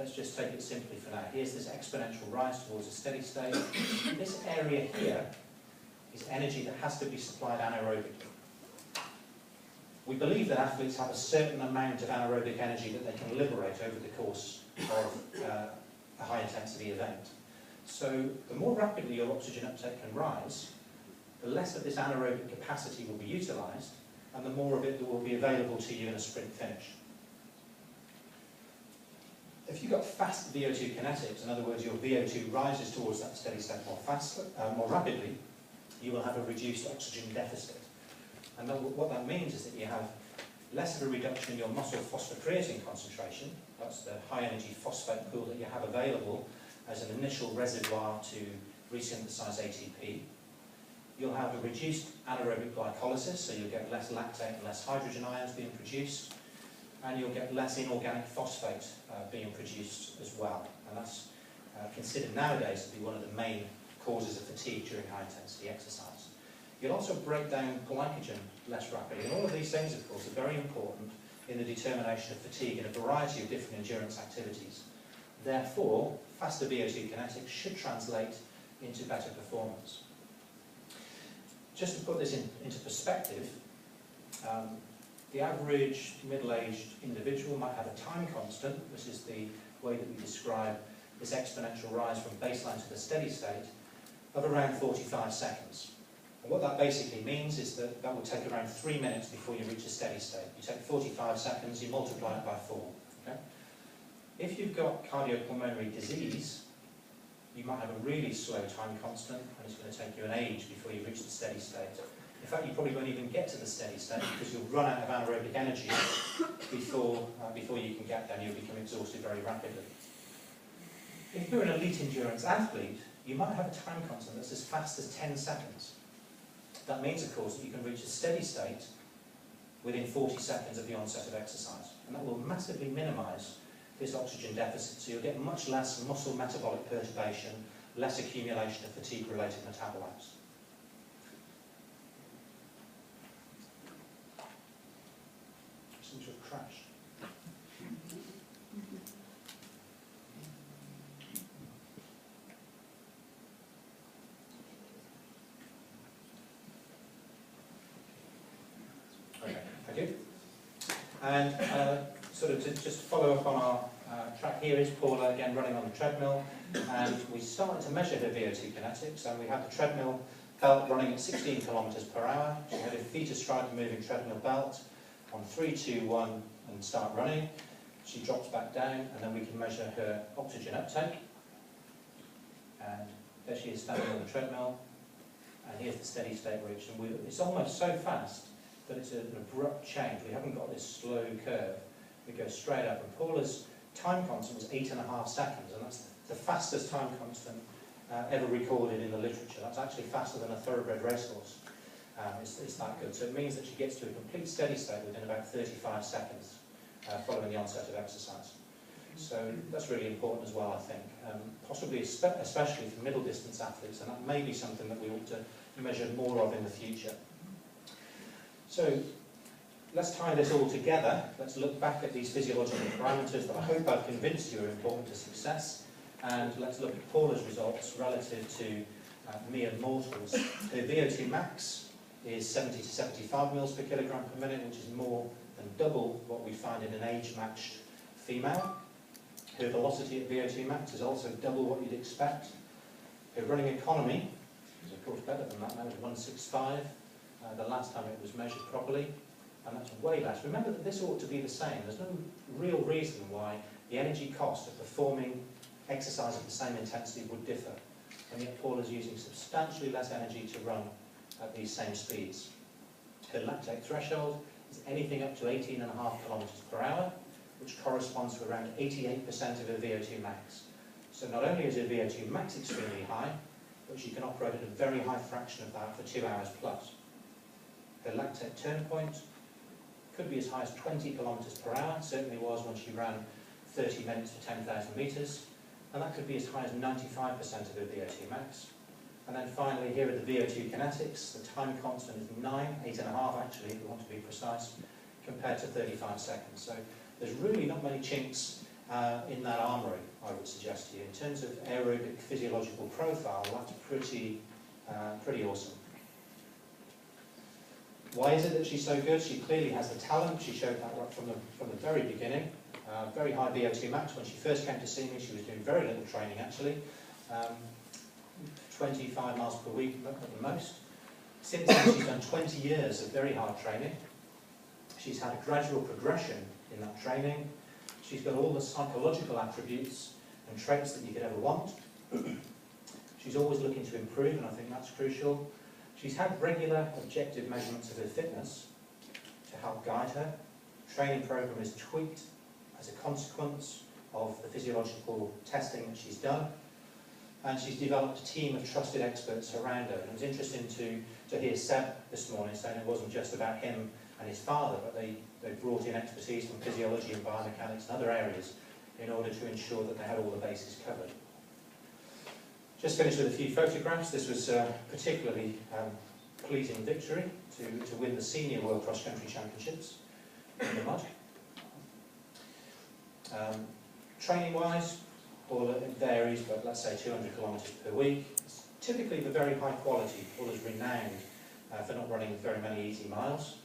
let's just take it simply for now. Here's this exponential rise towards a steady state. This area here is energy that has to be supplied anaerobically. We believe that athletes have a certain amount of anaerobic energy that they can liberate over the course of a high-intensity event. So the more rapidly your oxygen uptake can rise, the less of this anaerobic capacity will be utilised, and the more of it that will be available to you in a sprint finish. If you've got fast VO2 kinetics, in other words, your VO2 rises towards that steady state more rapidly, you will have a reduced oxygen deficit. And what that means is that you have less of a reduction in your muscle phosphocreatine concentration. That's the high energy phosphate pool that you have available as an initial reservoir to resynthesize ATP. You'll have a reduced anaerobic glycolysis, so you'll get less lactate and less hydrogen ions being produced, and you'll get less inorganic phosphate being produced as well. And that's considered nowadays to be one of the main causes of fatigue during high intensity exercise. You'll also break down glycogen less rapidly, and all of these things, of course, are very important in the determination of fatigue in a variety of different endurance activities. Therefore, faster VO2 kinetics should translate into better performance. Just to put this into perspective, the average middle-aged individual might have a time constant, this is the way that we describe this exponential rise from baseline to the steady state, of around 45 seconds. And what that basically means is that that will take around 3 minutes before you reach a steady state. You take 45 seconds, you multiply it by 4. Okay? If you've got cardiopulmonary disease, you might have a really slow time constant, and it's going to take you an age before you reach the steady state. In fact, you probably won't even get to the steady state because you'll run out of anaerobic energy before you can get there, and you'll become exhausted very rapidly. If you're an elite endurance athlete, you might have a time constant that's as fast as 10 seconds. That means, of course, that you can reach a steady state within 40 seconds of the onset of exercise, and that will massively minimise this oxygen deficit, so you'll get much less muscle metabolic perturbation, less accumulation of fatigue-related metabolites. Seems to have crashed. Okay, thank you. And sort of to just follow up on our track here is Paula again running on the treadmill, and we started to measure her VO2 kinetics, and we had the treadmill belt running at 16 kilometers per hour. She had her feet astride the moving treadmill belt on 3, 2, 1 and start running. She drops back down, and then we can measure her oxygen uptake. And there she is standing on the treadmill, and here's the steady state reach. And it's almost so fast that it's an abrupt change. We haven't got this slow curve. We go straight up, and Paula's time constant was 8.5 seconds, and that's the fastest time constant ever recorded in the literature. That's actually faster than a thoroughbred racehorse. It's that good. So it means that she gets to a complete steady state within about 35 seconds following the onset of exercise. So that's really important as well, I think. Possibly especially for middle distance athletes, and that may be something that we ought to measure more of in the future. So let's tie this all together. Let's look back at these physiological parameters that I hope I've convinced you are important to success, and let's look at Paula's results relative to mere mortals. Her VO2 max is 70 to 75 mils per kilogram per minute, which is more than double what we find in an age-matched female. Her velocity at VO2 max is also double what you'd expect. Her running economy is of course better than that, now it's 165. The last time it was measured properly, and that's way less. Remember that this ought to be the same. There's no real reason why the energy cost of performing exercise of the same intensity would differ, and yet Paula's using substantially less energy to run at these same speeds. Her lactate threshold is anything up to 18.5 kilometers per hour, which corresponds to around 88% of her VO2 max. So not only is her VO2 max extremely high, but she can operate at a very high fraction of that for 2 hours plus. Her lactate turn point could be as high as 20 kilometers per hour, it certainly was when she ran 30 minutes for 10,000 meters, and that could be as high as 95% of her VO2 max. And then finally, here are the VO2 kinetics. The time constant is 8.5 actually, if we want to be precise, compared to 35 seconds. So there's really not many chinks in that armoury, I would suggest to you. In terms of aerobic physiological profile, that's pretty awesome. Why is it that she's so good? She clearly has the talent. She showed that right from the very beginning. Very high VO2 max. When she first came to see me, she was doing very little training actually. 25 miles per week at the most. Since then, she's done 20 years of very hard training. She's had a gradual progression in that training. She's got all the psychological attributes and traits that you could ever want. She's always looking to improve, and I think that's crucial. She's had regular objective measurements of her fitness to help guide her. The training program is tweaked as a consequence of the physiological testing that she's done. And she's developed a team of trusted experts around her. And it was interesting to hear Seb this morning saying it wasn't just about him and his father, but they brought in expertise from physiology and biomechanics and other areas in order to ensure that they had all the bases covered. Just finished with a few photographs. This was a particularly pleasing victory to win the Senior World Cross Country Championships in the mud. Training-wise, Paula, it varies, but let's say 200 kilometres per week. It's typically the very high quality. Paula's renowned for not running very many easy miles.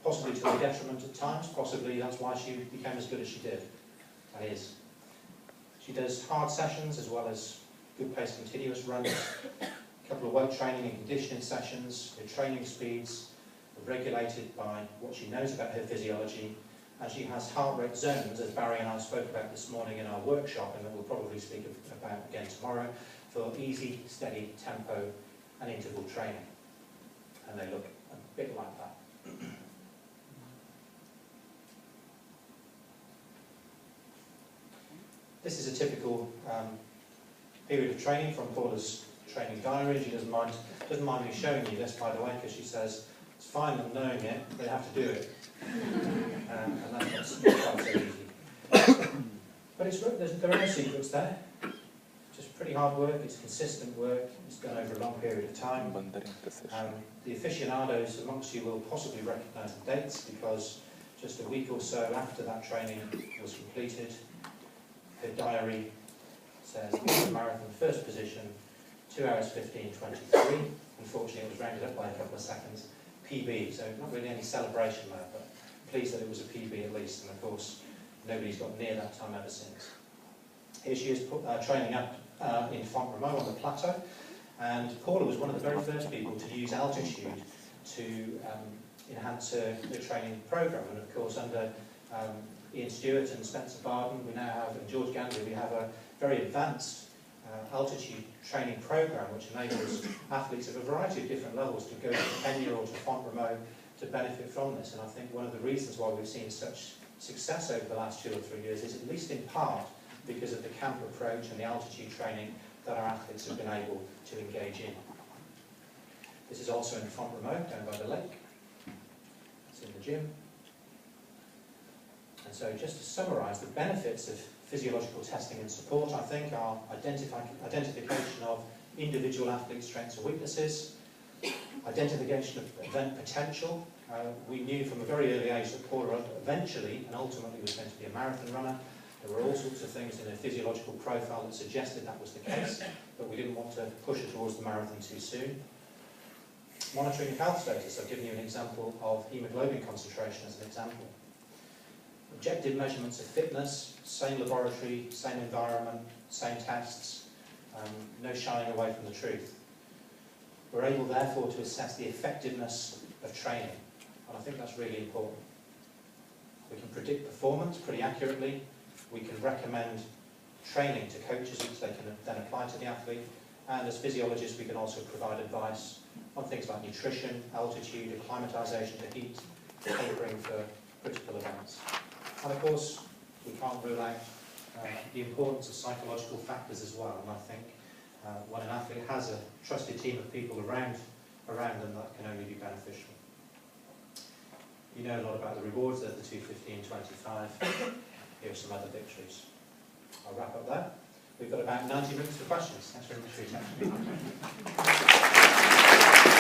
Possibly to the detriment at times, possibly that's why she became as good as she did. That is. She does hard sessions as well as good pace continuous runs, a couple of weight training and conditioning sessions. Her training speeds are regulated by what she knows about her physiology, and she has heart rate zones, as Barry and I spoke about this morning in our workshop, and that we'll probably speak about again tomorrow, for easy, steady tempo and interval training. And they look a bit like that. This is a typical period of training from Paula's training diary. She doesn't mind me showing you this, by the way, because she says it's fine them knowing it, they have to do it. And that's quite so easy. But there are no secrets there. Just pretty hard work, it's consistent work, it's done over a long period of time. The aficionados amongst you will possibly recognise the dates, because just a week or so after that training was completed, her diary says marathon first position, 2 hours 15:23. Unfortunately, it was rounded up by a couple of seconds. PB, so not really any celebration there, but pleased that it was a PB at least, and of course nobody's got near that time ever since. Here she is training up in Font-Romeu on the plateau, and Paula was one of the very first people to use altitude to enhance her training program, and of course under Ian Stewart and Spencer Barden, we now have, and George Gandry, we have a very advanced altitude training program which enables athletes of a variety of different levels to go to Kenya or to Font-Romeu to benefit from this. And I think one of the reasons why we've seen such success over the last 2 or 3 years is at least in part because of the camp approach and the altitude training that our athletes have been able to engage in. This is also in Font-Romeu, down by the lake. It's in the gym. And so just to summarise, the benefits of physiological testing and support, I think, are identification of individual athletes' strengths and weaknesses, identification of event potential. We knew from a very early age that Paula eventually and ultimately was going to be a marathon runner. There were all sorts of things in her physiological profile that suggested that was the case, but we didn't want to push her towards the marathon too soon. Monitoring of health status. I've given you an example of haemoglobin concentration as an example. Objective measurements of fitness, same laboratory, same environment, same tests, no shying away from the truth. We're able therefore to assess the effectiveness of training, and I think that's really important. We can predict performance pretty accurately, we can recommend training to coaches which they can then apply to the athlete, and as physiologists we can also provide advice on things like nutrition, altitude, acclimatisation to heat, tapering for critical events. And of course, we can't rule out the importance of psychological factors as well, and I think when an athlete has a trusted team of people around them, that can only be beneficial. You know a lot about the rewards, there's the 2:15:25. Here are some other victories. I'll wrap up there. We've got about 90 minutes for questions. Thanks very much for your attention.